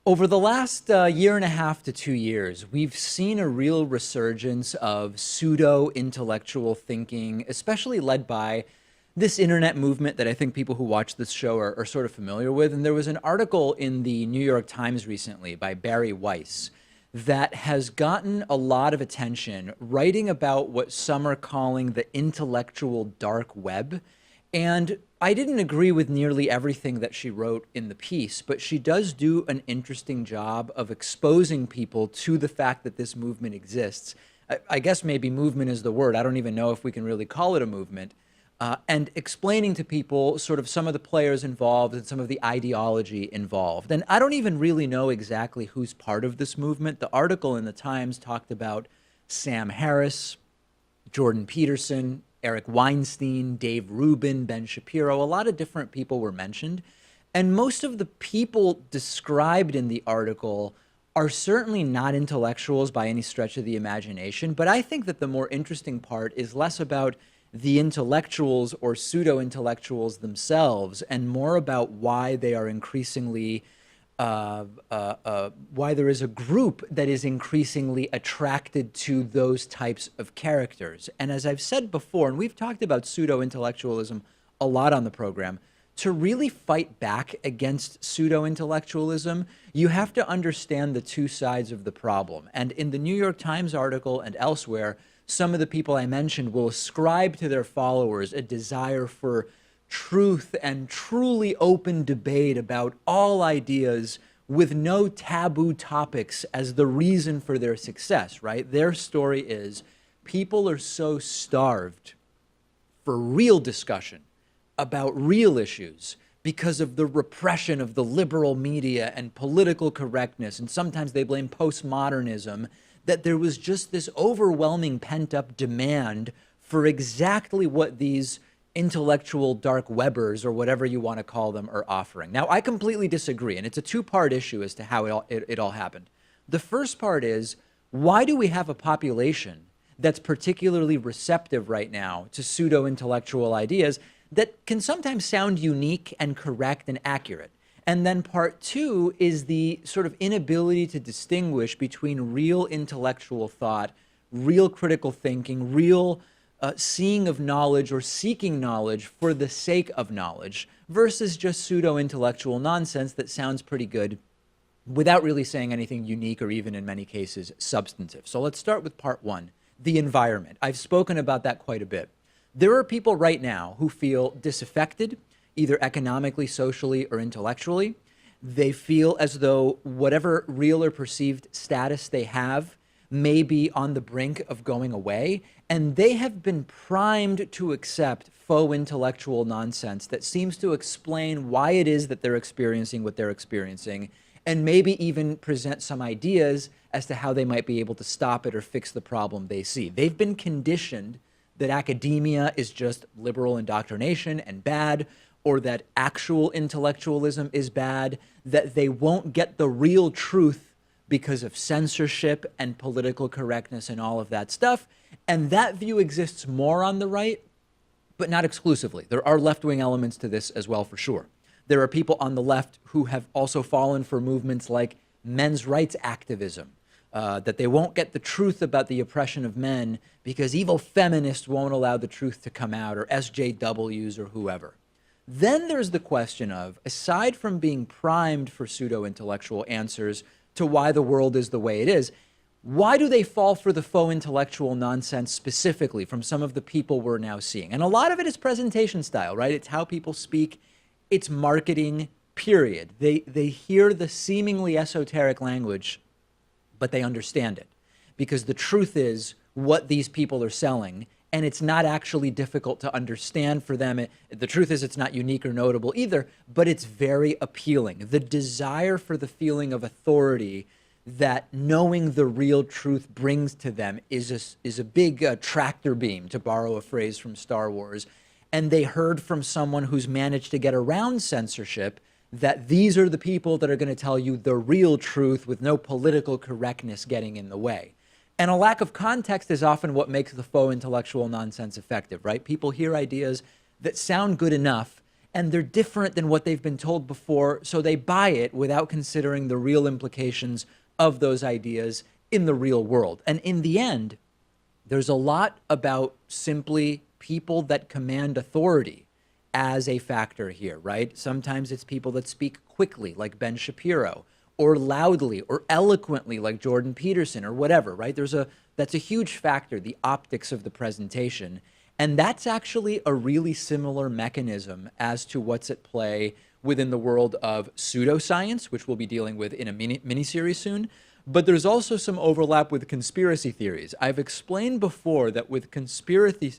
Over the last year and a half to 2 years, we've seen a real resurgence of pseudo-intellectual thinking, especially led by this internet movement that I think people who watch this show are sort of familiar with. And there was an article in the New York Times recently by Barry Weiss that has gotten a lot of attention, writing about what some are calling the intellectual dark web. And I didn't agree with nearly everything that she wrote in the piece, but she does do an interesting job of exposing people to the fact that this movement exists. I guess maybe movement is the word. I don't even know if we can really call it a movement. And explaining to people sort of some of the players involved and some of the ideology involved. And I don't even really know exactly who's part of this movement. The article in the Times talked about Sam Harris, Jordan Peterson, Eric Weinstein, Dave Rubin, Ben Shapiro. A lot of different people were mentioned. And most of the people described in the article are certainly not intellectuals by any stretch of the imagination. But I think that the more interesting part is less about the intellectuals or pseudo-intellectuals themselves and more about why they are increasingly why there is a group that is increasingly attracted to those types of characters. And as I've said before, and we've talked about pseudo-intellectualism a lot on the program, to really fight back against pseudo-intellectualism, you have to understand the two sides of the problem. And in the New York Times article and elsewhere, some of the people I mentioned will ascribe to their followers a desire for truth and truly open debate about all ideas with no taboo topics as the reason for their success, right? Their story is people are so starved for real discussion about real issues because of the repression of the liberal media and political correctness, and sometimes they blame postmodernism, that there was just this overwhelming pent-up demand for exactly what these intellectual dark webbers or whatever you want to call them are offering. Now, I completely disagree, and it's a two-part issue as to how it all happened. The first part is, why do we have a population that's particularly receptive right now to pseudo-intellectual ideas that can sometimes sound unique and correct and accurate? And then part two is the sort of inability to distinguish between real intellectual thought, real critical thinking, real seeing of knowledge or seeking knowledge for the sake of knowledge versus just pseudo-intellectual nonsense that sounds pretty good without really saying anything unique or even in many cases substantive. So let's start with part one, the environment. I've spoken about that quite a bit. There are people right now who feel disaffected, either economically, socially, or intellectually. They feel as though whatever real or perceived status they have may be on the brink of going away, and they have been primed to accept faux intellectual nonsense that seems to explain why it is that they're experiencing what they're experiencing, and maybe even present some ideas as to how they might be able to stop it or fix the problem they see. They've been conditioned that academia is just liberal indoctrination and bad, or that actual intellectualism is bad, that they won't get the real truth because of censorship and political correctness and all of that stuff. And that view exists more on the right, but not exclusively. There are left-wing elements to this as well, for sure. There are people on the left who have also fallen for movements like men's rights activism, that they won't get the truth about the oppression of men because evil feminists won't allow the truth to come out, or SJWs or whoever. Then there's the question of, aside from being primed for pseudo-intellectual answers to why the world is the way it is, why do they fall for the faux intellectual nonsense specifically from some of the people we're now seeing? And a lot of it is presentation style, right? It's how people speak. It's marketing, period. They hear the seemingly esoteric language, but they understand it. Because the truth is what these people are selling, and it's not actually difficult to understand for them. The truth is it's not unique or notable either, but it's very appealing. The desire for the feeling of authority that knowing the real truth brings to them is a big tractor beam, to borrow a phrase from Star Wars. And they heard from someone who's managed to get around censorship that these are the people that are going to tell you the real truth with no political correctness getting in the way. And a lack of context is often what makes the faux intellectual nonsense effective, right? People hear ideas that sound good enough, and they're different than what they've been told before, so they buy it without considering the real implications of those ideas in the real world. And in the end, there's a lot about simply people that command authority as a factor here, right? Sometimes it's people that speak quickly, like Ben Shapiro, or loudly or eloquently, like Jordan Peterson, or whatever, right? That's a huge factor, the optics of the presentation. And that's actually a really similar mechanism as to what's at play within the world of pseudoscience, which we'll be dealing with in a mini-series soon. But there's also some overlap with conspiracy theories. I've explained before that with conspiracy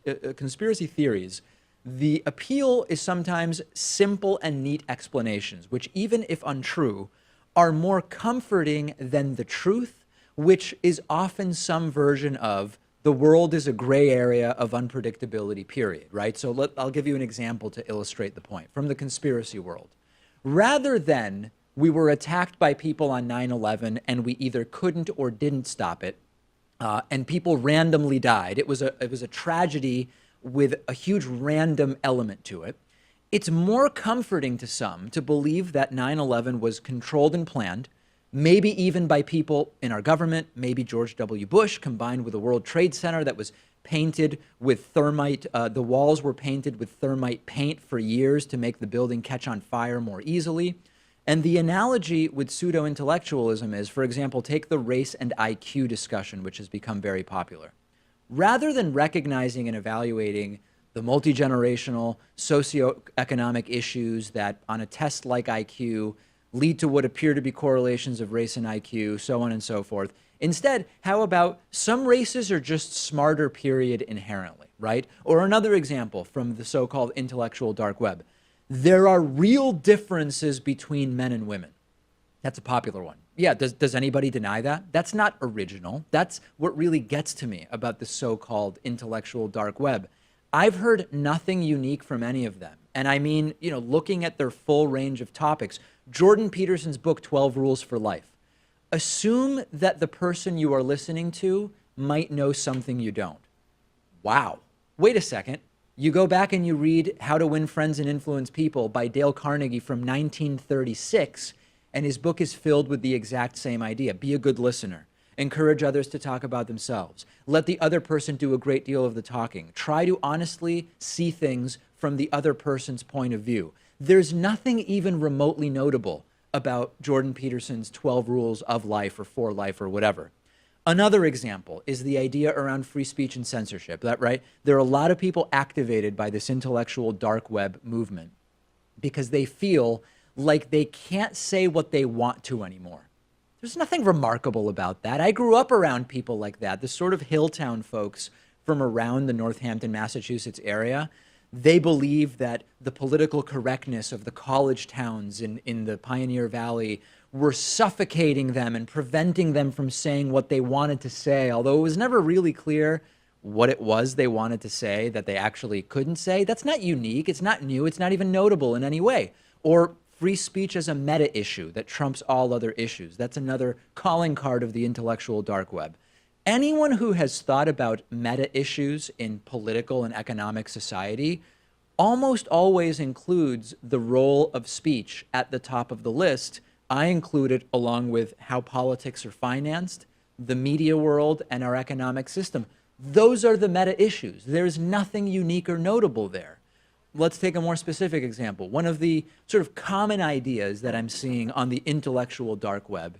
theories, the appeal is sometimes simple and neat explanations, which, even if untrue, are more comforting than the truth, which is often some version of the world is a gray area of unpredictability, period, right? So I'll give you an example to illustrate the point from the conspiracy world. Rather than we were attacked by people on 9/11 and we either couldn't or didn't stop it, and people randomly died. It was a tragedy with a huge random element to it. It's more comforting to some to believe that 9/11 was controlled and planned, maybe even by people in our government, maybe George W. Bush, combined with the World Trade Center that was painted with thermite. The walls were painted with thermite paint for years to make the building catch on fire more easily. And the analogy with pseudo-intellectualism is, for example, take the race and IQ discussion, which has become very popular. Rather than recognizing and evaluating the multi-generational socioeconomic issues that on a test like IQ lead to what appear to be correlations of race and IQ, so on and so forth. Instead, how about some races are just smarter, period, inherently, right? Or another example from the so-called intellectual dark web. There are real differences between men and women. That's a popular one. Yeah, does anybody deny that? That's not original. That's what really gets to me about the so-called intellectual dark web. I've heard nothing unique from any of them. And I mean, looking at their full range of topics, Jordan Peterson's book, 12 Rules for Life. Assume that the person you are listening to might know something you don't. Wow. Wait a second. You go back and you read How to Win Friends and Influence People by Dale Carnegie from 1936, and his book is filled with the exact same idea. Be a good listener. Encourage others to talk about themselves. Let the other person do a great deal of the talking. Try to honestly see things from the other person's point of view. There's nothing even remotely notable about Jordan Peterson's 12 Rules of Life or for Life or whatever. Another example is the idea around free speech and censorship, right? There are a lot of people activated by this intellectual dark web movement because they feel like they can't say what they want to anymore. There's nothing remarkable about that. I grew up around people like that, the sort of Hilltown folks from around the Northampton, Massachusetts area. They believe that the political correctness of the college towns in the Pioneer Valley were suffocating them and preventing them from saying what they wanted to say, although it was never really clear what it was they wanted to say that they actually couldn't say. That's not unique. It's not new. It's not even notable in any way. Or free speech as a meta issue that trumps all other issues. That's another calling card of the intellectual dark web. Anyone who has thought about meta issues in political and economic society almost always includes the role of speech at the top of the list. I include it along with how politics are financed, the media world, and our economic system. Those are the meta issues. There's nothing unique or notable there. Let's take a more specific example. One of the sort of common ideas that I'm seeing on the intellectual dark web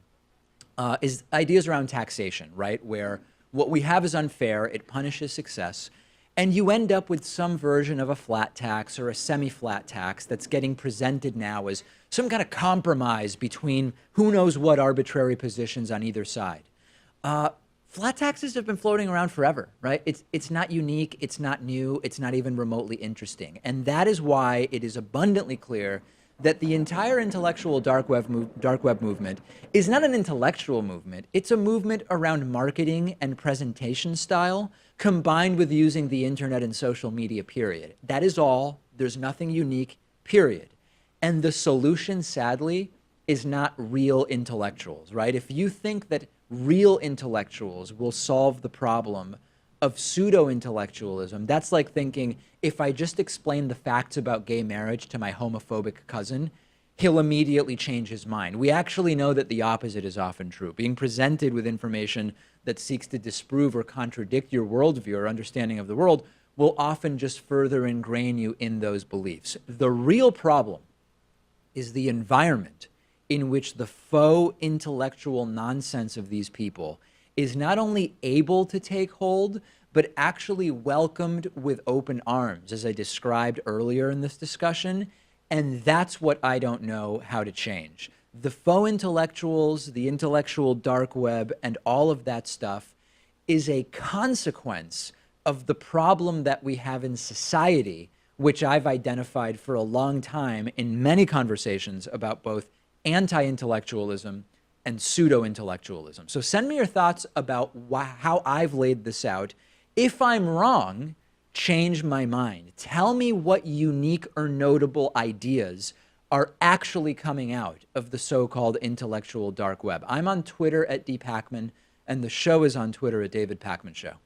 is ideas around taxation, right? Where what we have is unfair, it punishes success, and you end up with some version of a flat tax or a semi-flat tax that's getting presented now as some kind of compromise between who knows what arbitrary positions on either side. Flat taxes have been floating around forever, right? It's not unique, it's not new, it's not even remotely interesting. And that is why it is abundantly clear that the entire intellectual dark web movement is not an intellectual movement. It's a movement around marketing and presentation style combined with using the internet and social media, period. That is all. There's nothing unique, period. And the solution, sadly, is not real intellectuals, right? If you think that real intellectuals will solve the problem of pseudo-intellectualism, that's like thinking if I just explain the facts about gay marriage to my homophobic cousin, he'll immediately change his mind. We actually know that the opposite is often true. Being presented with information that seeks to disprove or contradict your worldview or understanding of the world will often just further ingrain you in those beliefs. The real problem is the environment in which the faux intellectual nonsense of these people is not only able to take hold, but actually welcomed with open arms, as I described earlier in this discussion. And that's what I don't know how to change. The faux intellectuals, the intellectual dark web, and all of that stuff is a consequence of the problem that we have in society, which I've identified for a long time in many conversations about both anti-intellectualism and pseudo-intellectualism. So send me your thoughts about how I've laid this out. If I'm wrong, change my mind. Tell me what unique or notable ideas are actually coming out of the so-called intellectual dark web. I'm on Twitter at @dpakman, and the show is on Twitter at David Pakman Show.